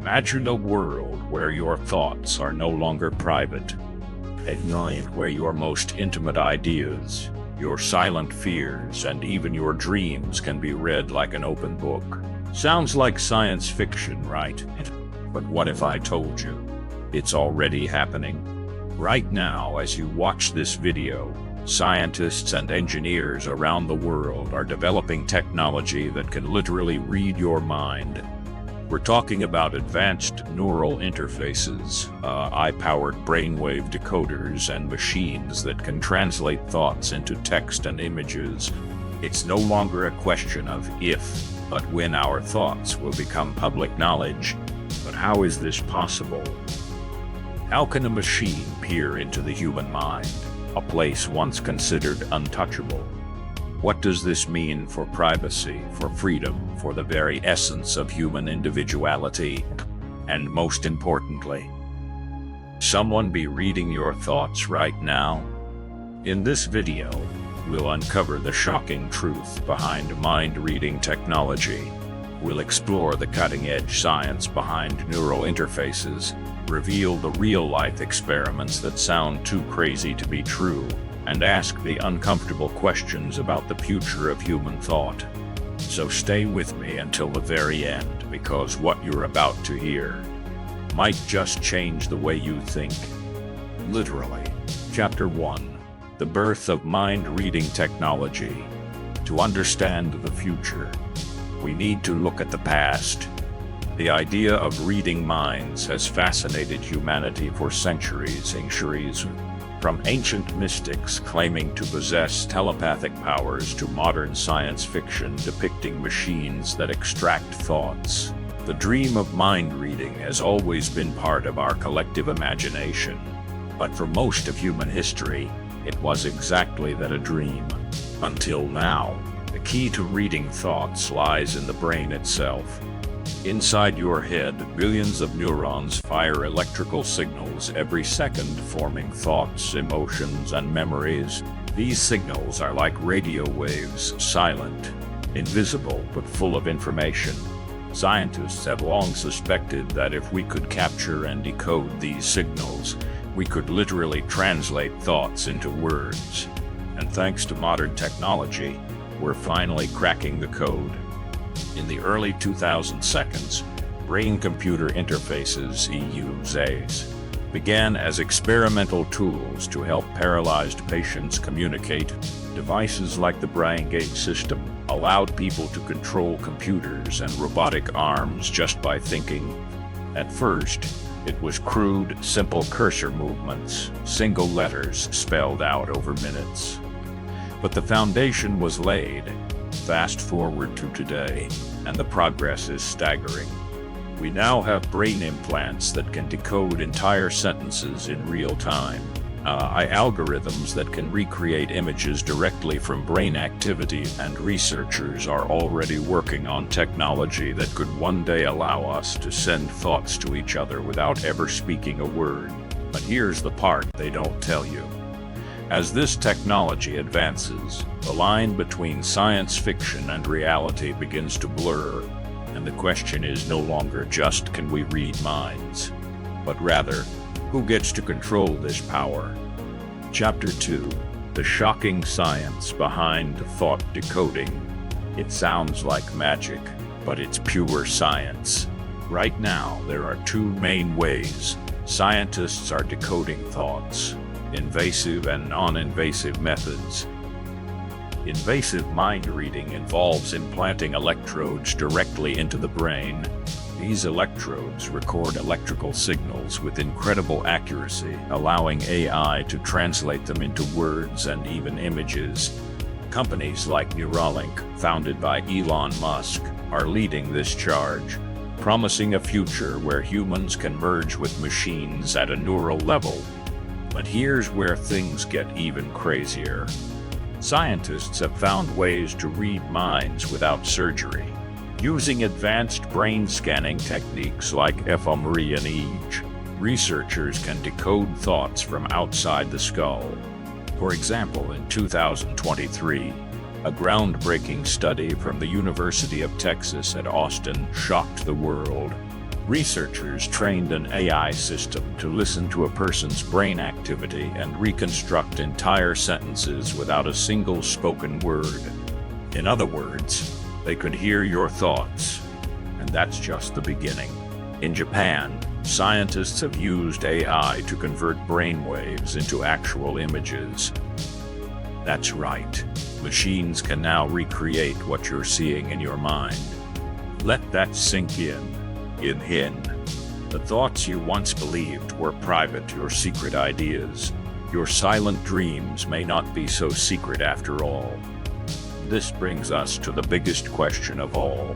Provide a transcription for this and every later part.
Imagine a world where your thoughts are no longer private. A night where your most intimate ideas, your silent fears, and even your dreams can be read like an open book. Sounds like science fiction, right? But what if I told you it's already happening? Right now, as you watch this video, scientists and engineers around the world are developing technology that can literally read your mind. We're talking about advanced neural interfaces, AI-powered brainwave decoders, and machines that can translate thoughts into text and images. It's no longer a question of if, but when our thoughts will become public knowledge. But how is this possible? How can a machine peer into the human mind, a place once considered untouchable? What does this mean for privacy, for freedom, for the very essence of human individuality? And most importantly, someone be reading your thoughts right now? In this video, we'll uncover the shocking truth behind mind-reading technology. We'll explore the cutting-edge science behind neural interfaces, reveal the real-life experiments that sound too crazy to be true, and ask the uncomfortable questions about the future of human thought. So stay with me until the very end, because what you're about to hear might just change the way you think. Literally. Chapter 1. The birth of mind-reading technology. To understand the future, we need to look at the past. The idea of reading minds has fascinated humanity for centuries. From ancient mystics claiming to possess telepathic powers to modern science fiction depicting machines that extract thoughts, the dream of mind reading has always been part of our collective imagination. But for most of human history, it was exactly that, a dream. Until now, the key to reading thoughts lies in the brain itself. Inside your head, billions of neurons fire electrical signals every second, forming thoughts, emotions, and memories. These signals are like radio waves, silent, invisible, but full of information. Scientists have long suspected that if we could capture and decode these signals, we could literally translate thoughts into words. And thanks to modern technology, we're finally cracking the code. In the early 2000s, brain-computer interfaces, EUZs, began as experimental tools to help paralyzed patients communicate. Devices like the BrainGate system allowed people to control computers and robotic arms just by thinking. At first, it was crude, simple cursor movements, single letters spelled out over minutes. But the foundation was laid. Fast forward to today, and the progress is staggering. We now have brain implants that can decode entire sentences in real time. Algorithms that can recreate images directly from brain activity, and researchers are already working on technology that could one day allow us to send thoughts to each other without ever speaking a word. But here's the part they don't tell you. As this technology advances, the line between science fiction and reality begins to blur, and the question is no longer just can we read minds, but rather, who gets to control this power? Chapter 2. The shocking science behind thought decoding. It sounds like magic, but it's pure science. Right now, there are two main ways scientists are decoding thoughts: invasive and non-invasive methods. Invasive mind reading involves implanting electrodes directly into the brain. These electrodes record electrical signals with incredible accuracy, allowing AI to translate them into words and even images. Companies like Neuralink, founded by Elon Musk, are leading this charge, promising a future where humans can merge with machines at a neural level. But here's where things get even crazier. Scientists have found ways to read minds without surgery. Using advanced brain scanning techniques like fMRI, researchers can decode thoughts from outside the skull. For example, in 2023, a groundbreaking study from the University of Texas at Austin shocked the world. Researchers trained an AI system to listen to a person's brain activity and reconstruct entire sentences without a single spoken word. In other words, they could hear your thoughts. And that's just the beginning. In Japan, scientists have used AI to convert brainwaves into actual images. That's right. Machines can now recreate what you're seeing in your mind. Let that sink in. The thoughts you once believed were private, your secret ideas, your silent dreams may not be so secret after all. This brings us to the biggest question of all.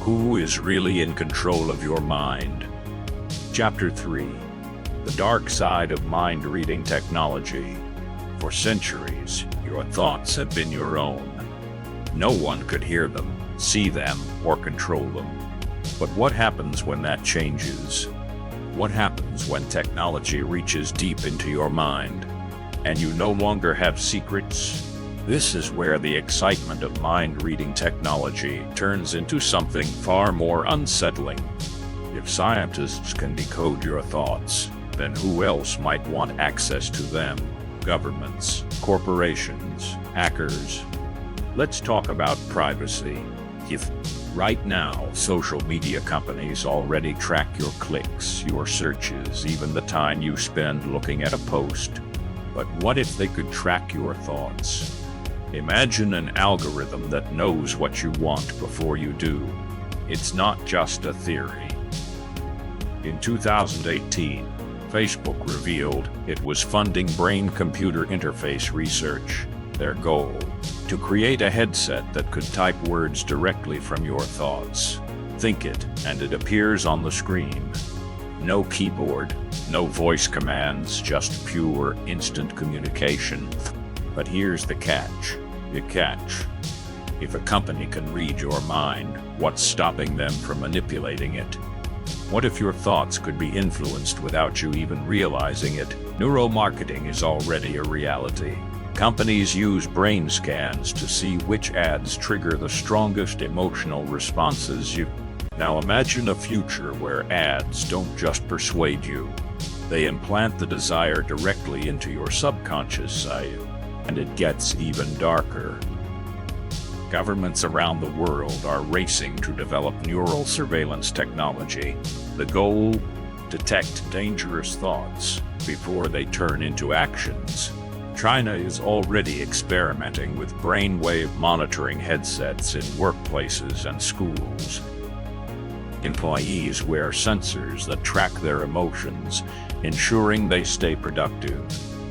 Who is really in control of your mind? Chapter 3. The Dark Side of Mind-Reading Technology. For centuries, your thoughts have been your own. No one could hear them, see them, or control them. But what happens when that changes? What happens when technology reaches deep into your mind, and you no longer have secrets? This is where the excitement of mind-reading technology turns into something far more unsettling. If scientists can decode your thoughts, then who else might want access to them? Governments, corporations, hackers. Let's talk about privacy. Right now, social media companies already track your clicks, your searches, even the time you spend looking at a post. But what if they could track your thoughts? Imagine an algorithm that knows what you want before you do. It's not just a theory. In 2018, Facebook revealed it was funding brain-computer interface research. Their goal: to create a headset that could type words directly from your thoughts. Think it, and it appears on the screen. No keyboard, no voice commands, just pure, instant communication. But here's the catch. If a company can read your mind, what's stopping them from manipulating it? What if your thoughts could be influenced without you even realizing it? Neuromarketing is already a reality. Companies use brain scans to see which ads trigger the strongest emotional responses. Now imagine a future where ads don't just persuade you. They implant the desire directly into your subconscious side. And it gets even darker. Governments around the world are racing to develop neural surveillance technology. The goal: detect dangerous thoughts before they turn into actions. China is already experimenting with brainwave monitoring headsets in workplaces and schools. Employees wear sensors that track their emotions, ensuring they stay productive.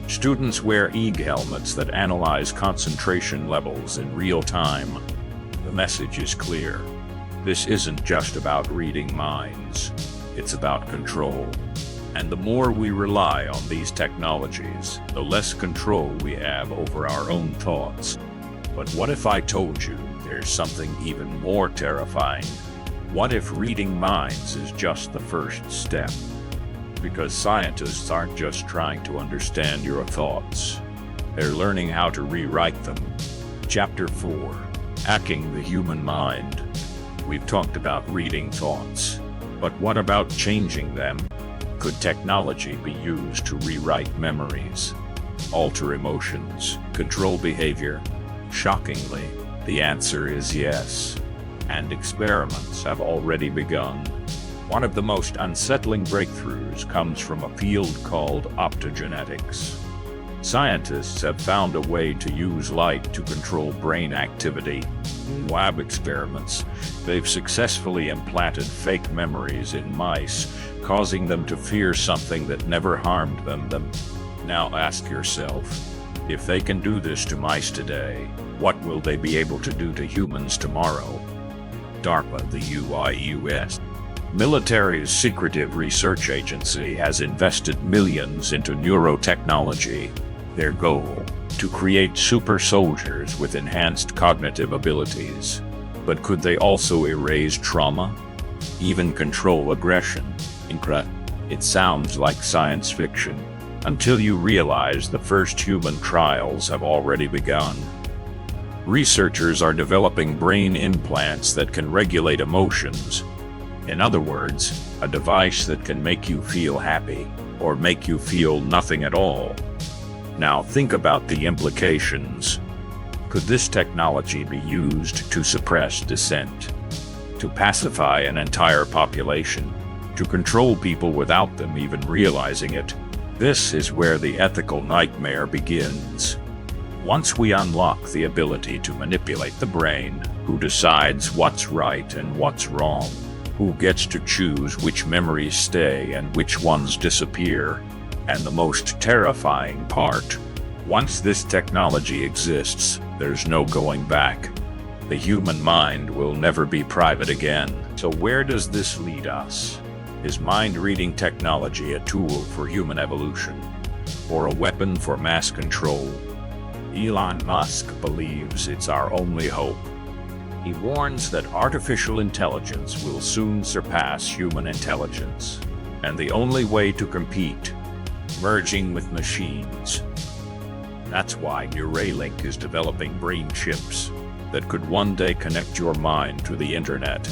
Students wear helmets that analyze concentration levels in real time. The message is clear. This isn't just about reading minds. It's about control. And the more we rely on these technologies, the less control we have over our own thoughts. But what if I told you there's something even more terrifying? What if reading minds is just the first step? Because scientists aren't just trying to understand your thoughts. They're learning how to rewrite them. Chapter 4. Hacking the Human Mind. We've talked about reading thoughts. But what about changing them? Could technology be used to rewrite memories, alter emotions, control behavior? Shockingly, the answer is yes. And experiments have already begun. One of the most unsettling breakthroughs comes from a field called optogenetics. Scientists have found a way to use light to control brain activity. In lab experiments, they've successfully implanted fake memories in mice, causing them to fear something that never harmed them. Now ask yourself, if they can do this to mice today, what will they be able to do to humans tomorrow? DARPA, the U.S. military's secretive research agency, has invested millions into neurotechnology. Their goal: to create super soldiers with enhanced cognitive abilities. But could they also erase trauma? Even control aggression? It sounds like science fiction, until you realize the first human trials have already begun. Researchers are developing brain implants that can regulate emotions, In other words, a device that can make you feel happy or make you feel nothing at all. Now think about the implications. Could this technology be used to suppress dissent, to pacify an entire population, to control people without them even realizing it? This is where the ethical nightmare begins. Once we unlock the ability to manipulate the brain, who decides what's right and what's wrong? Who gets to choose which memories stay and which ones disappear? And the most terrifying part, once this technology exists, there's no going back. The human mind will never be private again. So where does this lead us? Is mind-reading technology a tool for human evolution, or a weapon for mass control? Elon Musk believes it's our only hope. He warns that artificial intelligence will soon surpass human intelligence, and the only way to compete, merging with machines. That's why Neuralink is developing brain chips that could one day connect your mind to the internet.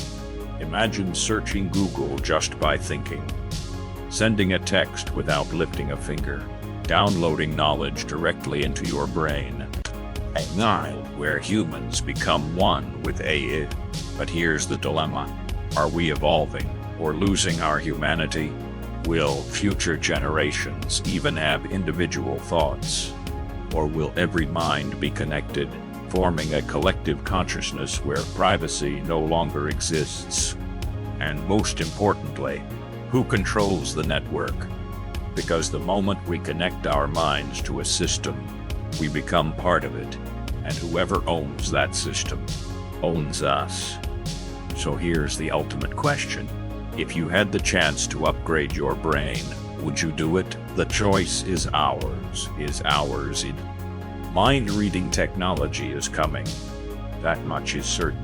Imagine searching Google just by thinking, sending a text without lifting a finger, downloading knowledge directly into your brain. A world where humans become one with AI. But here's the dilemma. Are we evolving or losing our humanity? Will future generations even have individual thoughts? Or will every mind be connected, forming a collective consciousness where privacy no longer exists? And most importantly, who controls the network? Because the moment we connect our minds to a system, we become part of it, and whoever owns that system owns us. So here's the ultimate question. If you had the chance to upgrade your brain, would you do it? The choice is ours. Mind-reading technology is coming. That much is certain.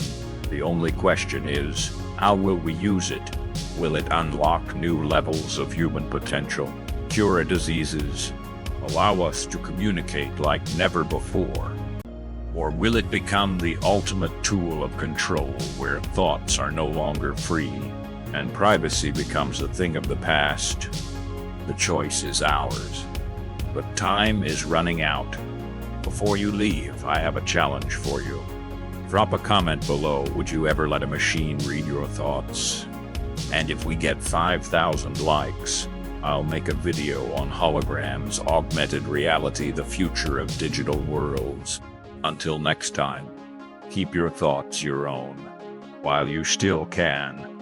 The only question is, how will we use it? Will it unlock new levels of human potential, cure diseases, allow us to communicate like never before? Or will it become the ultimate tool of control where thoughts are no longer free and privacy becomes a thing of the past? The choice is ours. But time is running out. Before you leave, I have a challenge for you. Drop a comment below. Would you ever let a machine read your thoughts? And if we get 5,000 likes, I'll make a video on holograms, augmented reality, the future of digital worlds. Until next time, keep your thoughts your own, while you still can.